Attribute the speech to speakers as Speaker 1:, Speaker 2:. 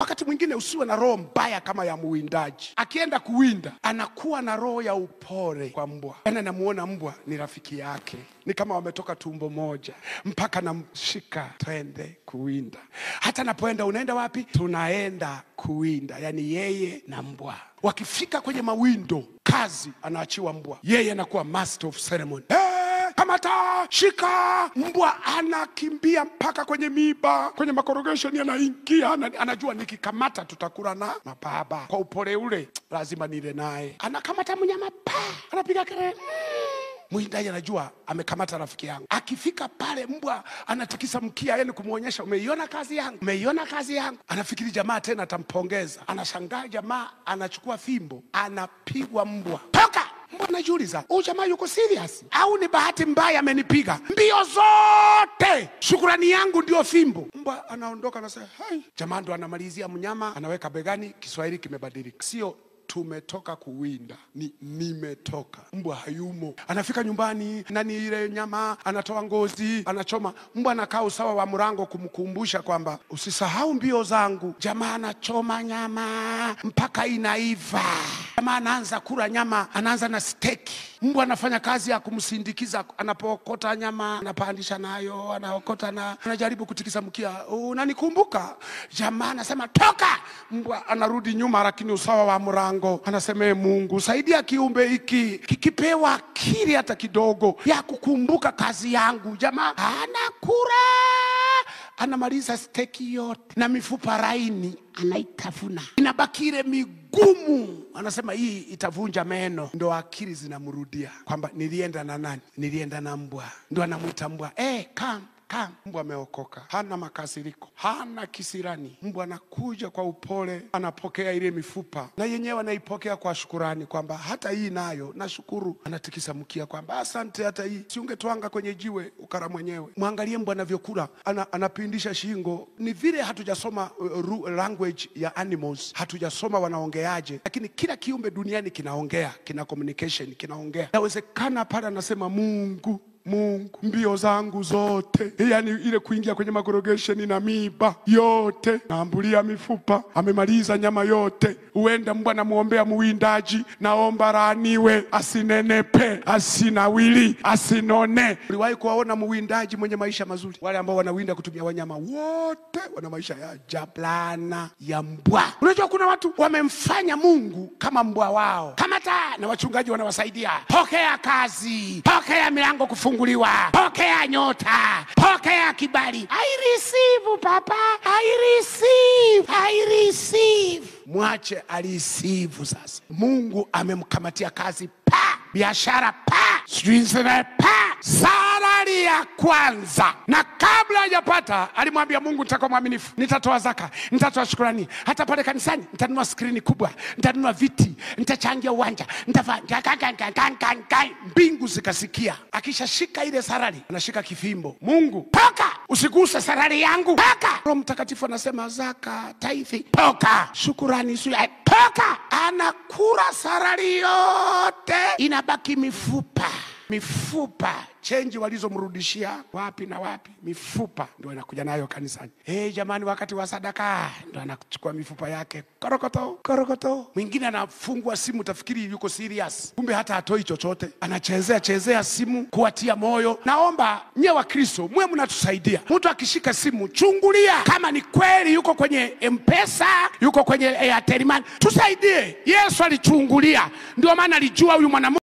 Speaker 1: Wakati mwingine usiwe na roho mbaya kama ya muwindaji. Akienda kuwinda, anakuwa na roho ya upole kwa mbwa. Namuona mbwa ni rafiki yake, ni kama wametoka tumbo moja, mpaka namshika twende kuwinda. Hata napoenda, unaenda wapi? Tunaenda kuwinda. Yani yeye na mbwa wakifika kwenye mawindo, kazi anaachiwa mbwa, yeye anakuwa master of ceremony. Kamata, shika. Mbwa anakimbia mpaka kwenye miba, kwenye makorogesheni anaingia. Anajua nikikamata tutakula na mababa. Kwa upole ule lazima nile naye. Anakamata mnyama, anapiga kelele. Mwindaji anajua amekamata rafiki yangu. Akifika pale, mbwa anatikisa mkia, yani kumuonyesha umeiona kazi yangu, umeiona kazi yangu. Anafikiri jamaa tena atampongeza. Anashangaa jamaa anachukua fimbo, anapigwa mbwa. Toka! Mbwa anajiuliza, huyu jamaa yuko serious au ni bahati mbaya amenipiga? Mbio zote shukrani yangu ndio fimbo. Mbwa anaondoka, anasema hai. Jamaa ndo anamalizia mnyama, anaweka begani. Kiswahili kimebadilika, sio tumetoka kuwinda, ni nimetoka. Mbwa hayumo. Anafika nyumbani, nani ile nyama, anatoa ngozi, anachoma. Mbwa anakaa usawa wa mlango kumkumbusha kwamba usisahau mbio zangu. Jamaa anachoma nyama mpaka inaiva. Jamaa anaanza kula nyama, anaanza na steki. Mbwa anafanya kazi ya kumsindikiza, anapokota nyama, anapandisha nayo, anaokota na anajaribu kutikisa mkia. Unanikumbuka? Jamaa anasema toka. Mbwa anarudi nyuma, lakini usawa wa mlango. Anasema Mungu, saidia kiumbe hiki kikipewa akili hata kidogo ya kukumbuka kazi yangu. Jamaa anakula, anamaliza steki yote na mifupa laini anaitafuna, inabakire migumu. Anasema hii itavunja meno. Ndo akili zinamrudia kwamba nilienda na nani? Nilienda na mbwa. Ndo anamuita mbwa, come. Mbwa ameokoka, hana makasiriko, hana kisirani. Mbwa anakuja kwa upole, anapokea ile mifupa, na yenyewe anaipokea kwa shukurani kwamba hata hii nayo nashukuru. Anatikisa mkia kwamba asante, hata hii si ungetwanga kwenye jiwe ukara mwenyewe. Mwangalie mbwa anavyokula, anapindisha shingo. Ni vile hatujasoma language ya animals, hatujasoma wanaongeaje, lakini kila kiumbe duniani kinaongea, kina communication, kinaongea. Inawezekana pale anasema Mungu, mbio zangu zote, yani ile kuingia kwenye makorogesheni na miba yote, naambulia mifupa, amemaliza nyama yote. Uenda mbwa namuombea muwindaji, naomba laaniwe, asinenepe, asinawili, asinone. Uliwahi kuwaona muwindaji mwenye maisha mazuri? Wale ambao wanawinda kutumia wanyama wote wana maisha ya jablana ya mbwa. Unajua kuna watu wamemfanya Mungu kama mbwa wao. Kamata, na wachungaji wanawasaidia. Pokea kazi, pokea milango kufunguliwa, pokea nyota, pokea kibali. I receive papa, I receive. Mwache aliceive sasa. Mungu amemkamatia kazi, biashara, salari ya kwanza. Na kabla hajapata alimwambia Mungu, nitakuwa mwaminifu, nitatoa zaka, nitatoa shukrani, hata pale kanisani nitanunua skrini kubwa, nitanunua viti, nitachangia uwanja, mbingu zikasikia. Akishashika ile salari, anashika kifimbo. Mungu, toka, usiguse salari yangu, toka. Roho Mtakatifu anasema zaka, tithe, toka. Shukrani, toka. Anakula salari yote, inabaki mifupa chenji walizomrudishia wapi na wapi, mifupa ndio anakuja nayo kanisani. Jamani, wakati wa sadaka ndio anachukua mifupa yake, korokoto. Mwingine anafungua simu, tafikiri yuko serious, kumbe hata hatoi chochote, anachezea simu kuwatia moyo. Naomba nye wa Kristo mwe mnatusaidia. Mtu akishika simu, chungulia kama ni kweli yuko kwenye M-Pesa, yuko kwenye Airtel Money, tusaidie. Yesu alichungulia, ndio maana alijua huyu mwanamume